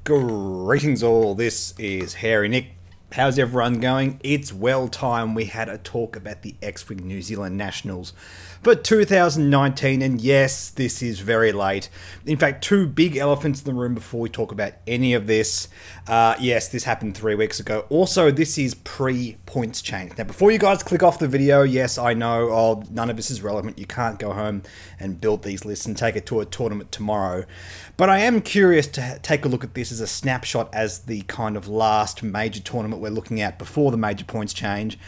Greetings all, this is Hairy Nick. How's everyone going? It's well time we had a talk about the X-Wing New Zealand Nationals for 2019, and yes, this is very late. In fact, two big elephants in the room before we talk about any of this. Yes, this happened 3 weeks ago. Also, this is pre-points change. Now, before you guys click off the video, yes, I know, none of this is relevant. You can't go home and build these lists and take it to a tournament tomorrow. But I am curious to take a look at this as a snapshot as the kind of last major tournament we're looking at before the major points change.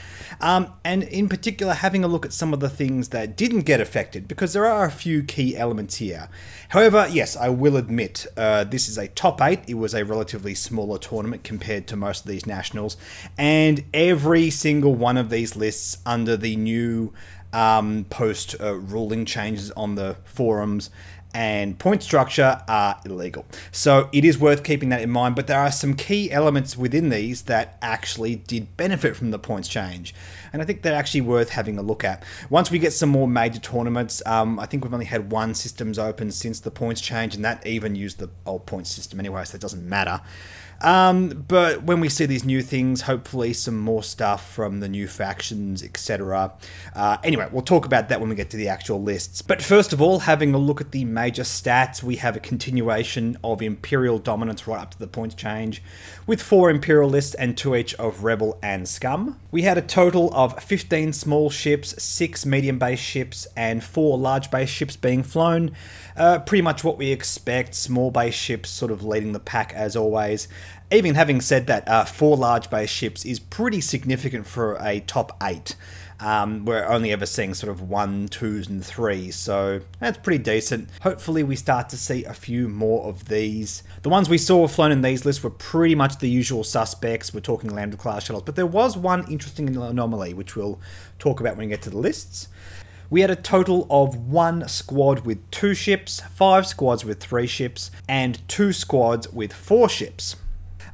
And in particular, having a look at some of the things that didn't get affected, because there are a few key elements here. However, yes, I will admit, this is a top 8. It was a relatively smaller tournament compared to most of these nationals. And every single one of these lists under the new post-ruling changes on the forums and point structure are illegal. So it is worth keeping that in mind, but there are some key elements within these that actually did benefit from the points change. And I think they're actually worth having a look at. Once we get some more major tournaments, I think we've only had one systems open since the points change, and that even used the old points system anyway, so it doesn't matter. But when we see these new things, hopefully some more stuff from the new factions, etc. Anyway, we'll talk about that when we get to the actual lists. But first of all, having a look at the major stats, we have a continuation of Imperial dominance right up to the points change, with 4 Imperial lists and 2 each of Rebel and Scum. We had a total of 15 small ships, 6 medium base ships, and 4 large base ships being flown. Pretty much what we expect, small base ships sort of leading the pack as always. Even having said that, 4 large base ships is pretty significant for a top 8. We're only ever seeing sort of 1, 2s and 3s, so that's pretty decent. Hopefully we start to see a few more of these. The ones we saw flown in these lists were pretty much the usual suspects. We're talking Lambda class shuttles, but there was one interesting anomaly, which we'll talk about when we get to the lists. We had a total of 1 squad with 2 ships, 5 squads with 3 ships, and 2 squads with 4 ships.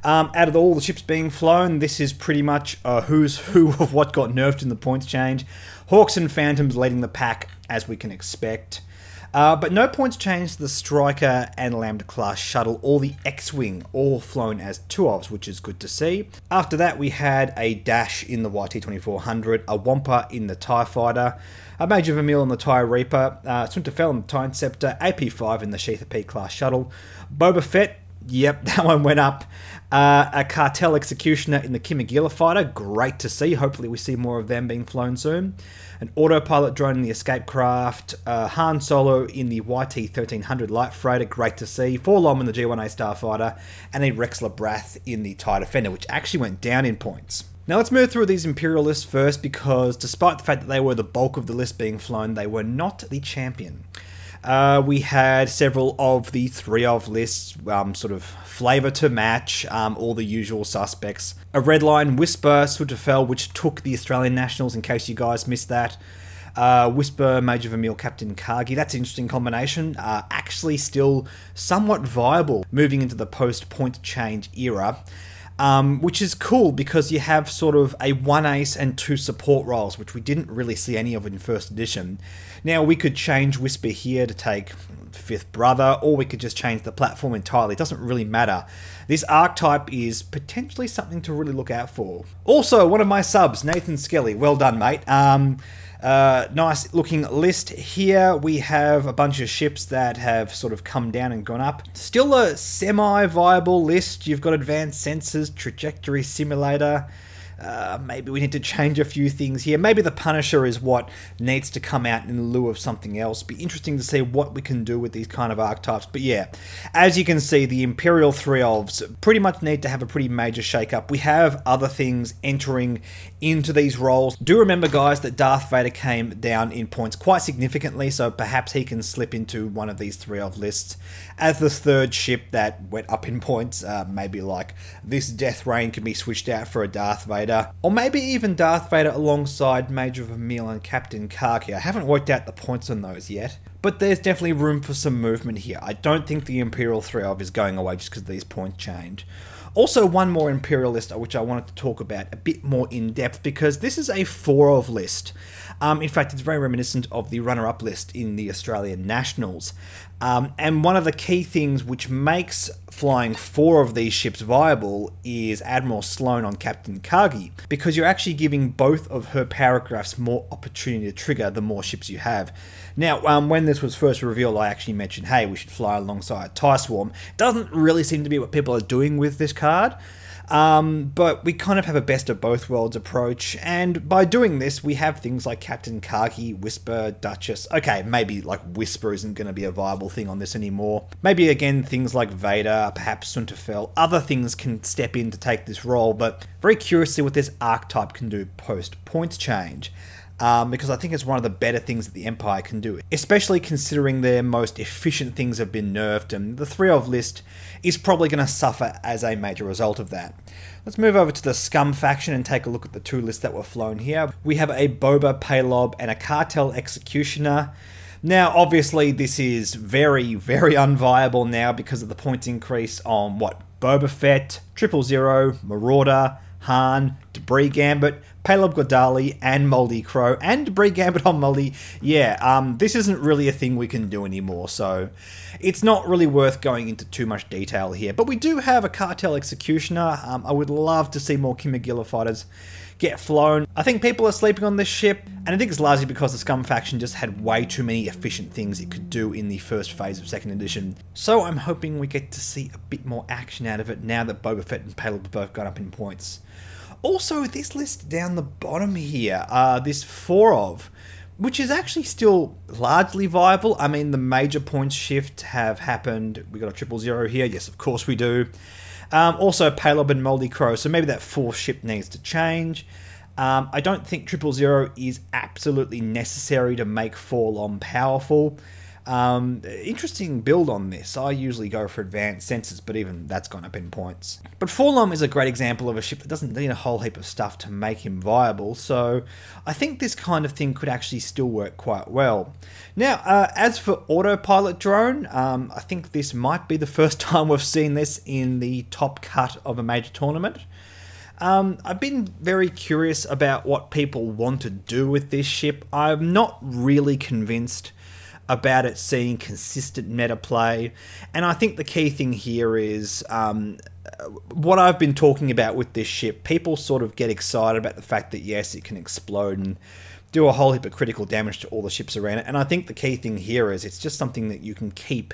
Out of all the ships being flown, this is pretty much a who's who of what got nerfed in the points change. Hawks and Phantoms leading the pack, as we can expect. But no points change to the Striker and Lambda class shuttle, or the X-Wing, all flown as 2-ofs, which is good to see. After that, we had a Dash in the YT-2400, a Wampa in the TIE Fighter, a Major Vermeil in the TIE Reaper, Swinterfell in the TIE Interceptor, AP-5 in the Sheather P class shuttle, Boba Fett, yep, that one went up. A Cartel Executioner in the Kimagila Fighter, great to see. Hopefully we see more of them being flown soon. An autopilot drone in the Escape Craft, Han Solo in the YT-1300 Light Freighter, great to see. 4 Lom in the G1A Starfighter, and a Rexler Brath in the TIE Defender, which actually went down in points. Now let's move through these Imperial lists first, because despite the fact that they were the bulk of the list being flown, they were not the champion. We had several of the 3-of lists, sort of flavour to match, all the usual suspects. A Redline, Whisper, Swinterfell, which took the Australian Nationals, in case you guys missed that. Whisper, Major Vermeil, Captain Kargi, that's an interesting combination. Actually still somewhat viable moving into the post-point change era. Which is cool because you have sort of a 1 ace and 2 support roles, which we didn't really see any of in first edition. Now we could change Whisper here to take 5th Brother, or we could just change the platform entirely. It doesn't really matter. This archetype is potentially something to really look out for. Also, one of my subs, Nathan Skelly, well done mate. Nice looking list here. We have a bunch of ships that have sort of come down and gone up. Still a semi-viable list. You've got advanced sensors, trajectory simulator. Maybe we need to change a few things here. Maybe the Punisher is what needs to come out in lieu of something else. Be interesting to see what we can do with these kind of archetypes. But yeah, as you can see, the Imperial 3-ofs pretty much need to have a pretty major shake-up. We have other things entering into these roles. Do remember, guys, that Darth Vader came down in points quite significantly, so perhaps he can slip into one of these 3-of lists as the 3rd ship that went up in points. Maybe like this Death Rain can be switched out for a Darth Vader. Or maybe even Darth Vader alongside Major Vermeil and Captain Karki. I haven't worked out the points on those yet, but there's definitely room for some movement here. I don't think the Imperial 3-of is going away just because these points change. Also, one more Imperial list which I wanted to talk about a bit more in depth, because this is a 4-of list. In fact, it's very reminiscent of the runner-up list in the Australian Nationals. And one of the key things which makes flying 4 of these ships viable is Admiral Sloane on Captain Kagi, because you're actually giving both of her paragraphs more opportunity to trigger the more ships you have. Now, when this was first revealed, I actually mentioned, hey, we should fly alongside TIE Swarm. Doesn't really seem to be what people are doing with this card. But we kind of have a best of both worlds approach, and by doing this, we have things like Captain Kagi, Whisper, Duchess. Okay, maybe like Whisper isn't going to be a viable thing on this anymore. Maybe again, things like Vader, perhaps Sunterfell, other things can step in to take this role, but very curious to see what this archetype can do post points change. Because I think it's one of the better things that the Empire can do, especially considering their most efficient things have been nerfed, and the 3 of list is probably going to suffer as a major result of that. Let's move over to the Scum faction and take a look at the 2 lists that were flown here. We have a Boba Paylob and a Cartel Executioner. Now, obviously, this is very, very unviable now because of the points increase on Boba Fett, 000, Marauder, Han, Debris Gambit, Paylob Godali, and Moldy Crow, and Debris Gambit on Moldy. Yeah, this isn't really a thing we can do anymore, so it's not really worth going into too much detail here. But we do have a Cartel Executioner. I would love to see more Kimagilla fighters get flown. I think people are sleeping on this ship, and I think it's largely because the Scum faction just had way too many efficient things it could do in the first phase of 2nd edition. So I'm hoping we get to see a bit more action out of it now that Boba Fett and Paylob have both gone up in points. Also, this list down the bottom here, this 4 of, which is actually still largely viable. I mean, the major points shift have happened. We got a 000 here. Yes, of course we do. Also, Paylob and Moldy Crow. So maybe that 4th ship needs to change. I don't think 000 is absolutely necessary to make Forlom powerful. Interesting build on this. I usually go for advanced sensors, but even that's gone up in points. But Forlom is a great example of a ship that doesn't need a whole heap of stuff to make him viable, so I think this kind of thing could actually still work quite well. Now, as for Autopilot Drone, I think this might be the first time we've seen this in the top cut of a major tournament. I've been very curious about what people want to do with this ship. I'm not really convinced about it seeing consistent meta play, and I think the key thing here is what I've been talking about with this ship. People sort of get excited about the fact that yes, it can explode and do a whole heap of critical damage to all the ships around it, and I think the key thing here is it's just something that you can keep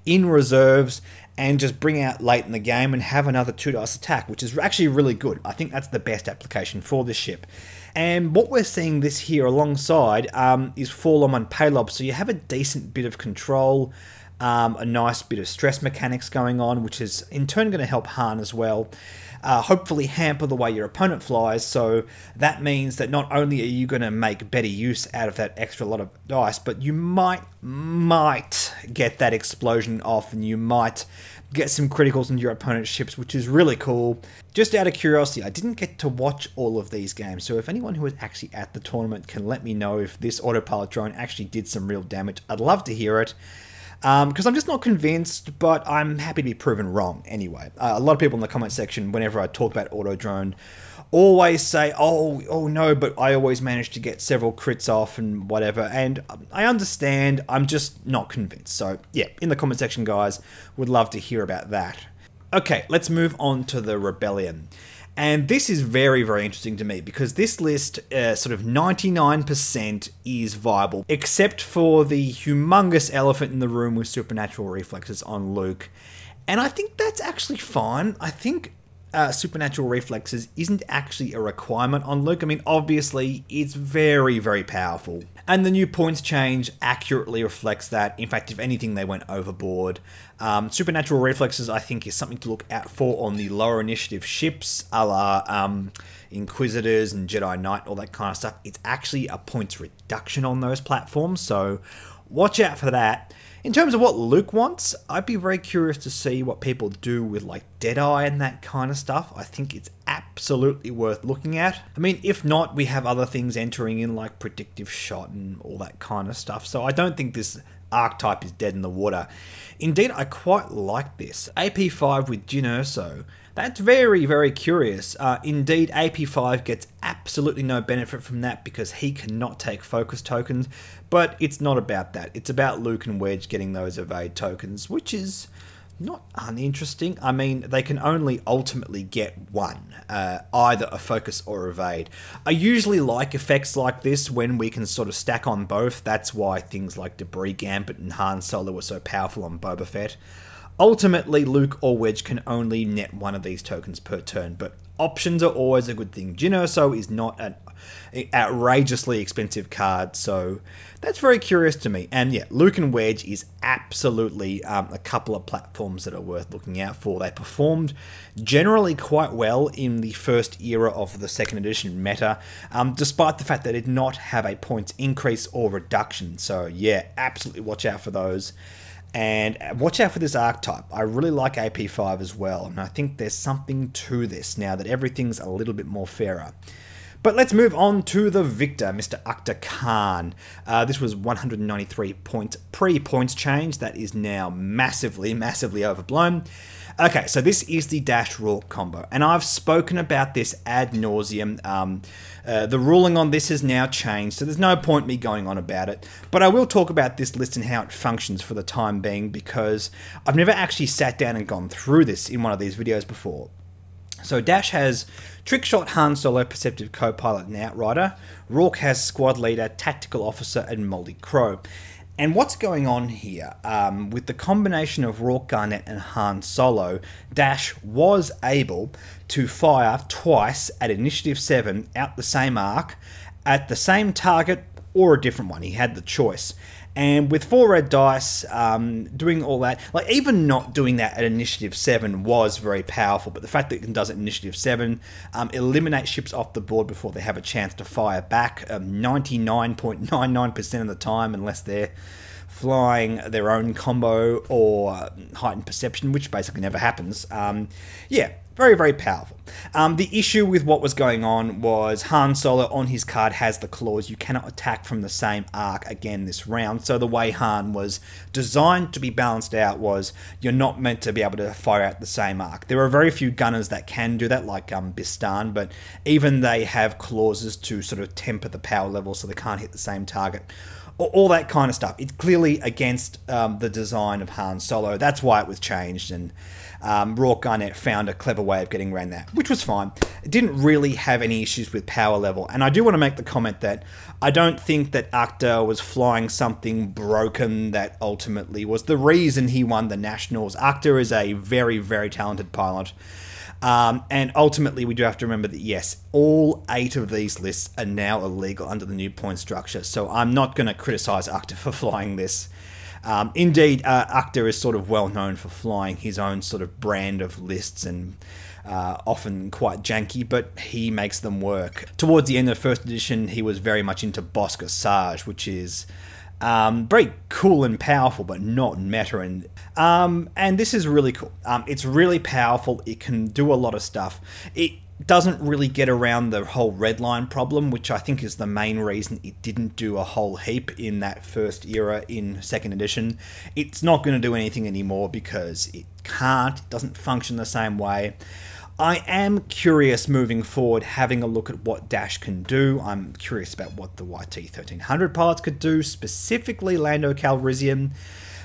in reserves and just bring out late in the game and have another 2 dice attack, which is actually really good. I think that's the best application for this ship. And what we're seeing this here alongside is Forlom and Paylob, so you have a decent bit of control, a nice bit of stress mechanics going on, which is in turn going to help Han as well. Hopefully hamper the way your opponent flies, so that means that not only are you going to make better use out of that extra lot of dice, but you might get that explosion off, and you might get some criticals into your opponent's ships, which is really cool. Just out of curiosity, I didn't get to watch all of these games, so if anyone who was actually at the tournament can let me know if this autopilot drone actually did some real damage, I'd love to hear it. Because I'm just not convinced, but I'm happy to be proven wrong anyway. A lot of people in the comment section, whenever I talk about auto drone, always say, oh no, but I always manage to get several crits off and whatever, and I understand, I'm just not convinced. So yeah, in the comment section, guys, would love to hear about that. Okay, let's move on to the Rebellion. And this is very, very interesting to me because this list, sort of 99% is viable, except for the humongous elephant in the room with supernatural reflexes on Luke. And I think that's actually fine. I think supernatural reflexes isn't actually a requirement on Luke. I mean, obviously, it's very, very powerful. And the new points change accurately reflects that. In fact, if anything, they went overboard. Supernatural reflexes, I think, is something to look out for on the lower initiative ships, a la Inquisitors and Jedi Knight, all that kind of stuff. It's actually a points reduction on those platforms, so watch out for that. In terms of what Luke wants, I'd be very curious to see what people do with like Deadeye and that kind of stuff. I think it's absolutely worth looking at. I mean, if not, we have other things entering in like Predictive Shot and all that kind of stuff. So I don't think this archetype is dead in the water. Indeed, I quite like this. AP5 with Jyn Erso. That's very, very curious. Indeed, AP5 gets absolutely no benefit from that because he cannot take focus tokens, but it's not about that. It's about Luke and Wedge getting those evade tokens, which is not uninteresting. I mean, they can only ultimately get one, either a focus or evade. I usually like effects like this when we can sort of stack on both. That's why things like Debris Gambit and Han Solo were so powerful on Boba Fett. Ultimately, Luke or Wedge can only net one of these tokens per turn, but options are always a good thing. Jyn Erso is not an outrageously expensive card, so that's very curious to me. And yeah, Luke and Wedge is absolutely a couple of platforms that are worth looking out for. They performed generally quite well in the first era of the second edition meta, despite the fact that they did not have a points increase or reduction. So yeah, absolutely watch out for those. And watch out for this archetype. I really like AP5 as well, and I think there's something to this now that everything's a little bit more fairer. But let's move on to the victor, Mr. Akhtar Khan. This was 193 points pre-points change. That is now massively, massively overblown. Okay, so this is the Dash Rourke combo, and I've spoken about this ad nauseum. The ruling on this has now changed, so there's no point me going on about it. But I will talk about this list and how it functions for the time being, because I've never actually sat down and gone through this in one of these videos before. So Dash has Trickshot, Han Solo, Perceptive Co-Pilot, and Outrider. Rourke has Squad Leader, Tactical Officer, and Moldy Crow. And what's going on here, with the combination of Rourke, Garnet, and Han Solo, Dash was able to fire twice at Initiative 7 out the same arc, at the same target, or a different one. He had the choice. And with 4 red dice, doing all that, like even not doing that at Initiative 7 was very powerful, but the fact that it does it at Initiative 7 eliminates ships off the board before they have a chance to fire back 99.99% of the time, unless they're flying their own combo or heightened perception, which basically never happens. Yeah, very, very powerful. The issue with what was going on was Han Solo on his card has the clause, you cannot attack from the same arc again this round. So the way Han was designed to be balanced out was you're not meant to be able to fire out the same arc. There are very few gunners that can do that, like Bistan, but even they have clauses to sort of temper the power level so they can't hit the same target. All that kind of stuff. It's clearly against the design of Han Solo. That's why it was changed, and Rourke Garnet found a clever way of getting around that, which was fine. It didn't really have any issues with power level, and I do want to make the comment that I don't think that Akhtar was flying something broken that ultimately was the reason he won the Nationals. Akhtar is a very, very talented pilot. And ultimately, we do have to remember that, yes, all 8 of these lists are now illegal under the new point structure, so I'm not going to criticize Akhtar for flying this. Indeed, Akhtar is sort of well known for flying his own sort of brand of lists, and often quite janky, but he makes them work. Towards the end of first edition, he was very much into Bosca Sage, which is very cool and powerful, but not meta. And this is really cool. It's really powerful. It can do a lot of stuff. It doesn't really get around the whole red line problem, which I think is the main reason it didn't do a whole heap in that first era in second edition. It's not going to do anything anymore because it can't. It doesn't function the same way. I am curious moving forward, having a look at what Dash can do. I'm curious about what the YT-1300 pilots could do, specifically Lando Calrissian.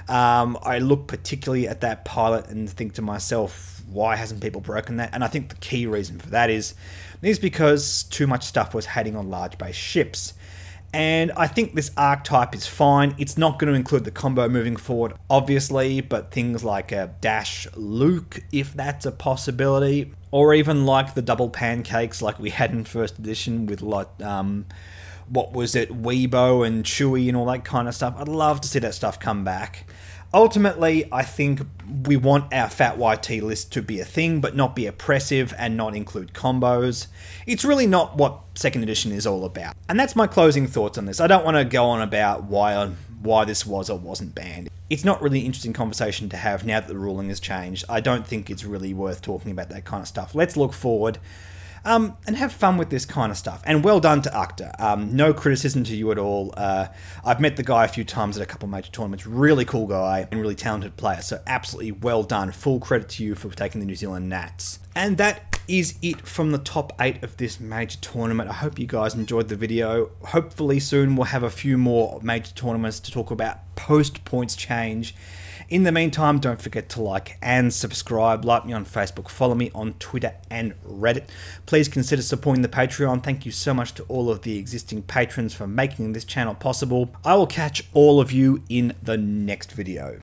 I look particularly at that pilot and think to myself, why hasn't people broken that? And I think the key reason for that is because too much stuff was heading on large base ships. And I think this archetype is fine. It's not going to include the combo moving forward, obviously, but things like a Dash Luke, if that's a possibility, or even like the double pancakes like we had in first edition with what was it, Weibo and Chewie and all that kind of stuff. I'd love to see that stuff come back. Ultimately, I think we want our Fat YT list to be a thing, but not be oppressive and not include combos. It's really not what second edition is all about. And that's my closing thoughts on this. I don't want to go on about why this was or wasn't banned. It's not really an interesting conversation to have now that the ruling has changed. I don't think it's really worth talking about that kind of stuff. Let's look forward. And have fun with this kind of stuff. And well done to Akhtar. No criticism to you at all. I've met the guy a few times at a couple of major tournaments. Really cool guy and really talented player. So absolutely well done. Full credit to you for taking the New Zealand Nats. And that is it from the top 8 of this major tournament. I hope you guys enjoyed the video. Hopefully soon we'll have a few more major tournaments to talk about post-points change In the meantime, don't forget to like and subscribe. Like me on Facebook, follow me on Twitter and Reddit. Please consider supporting the Patreon. Thank you so much to all of the existing patrons for making this channel possible. I will catch all of you in the next video.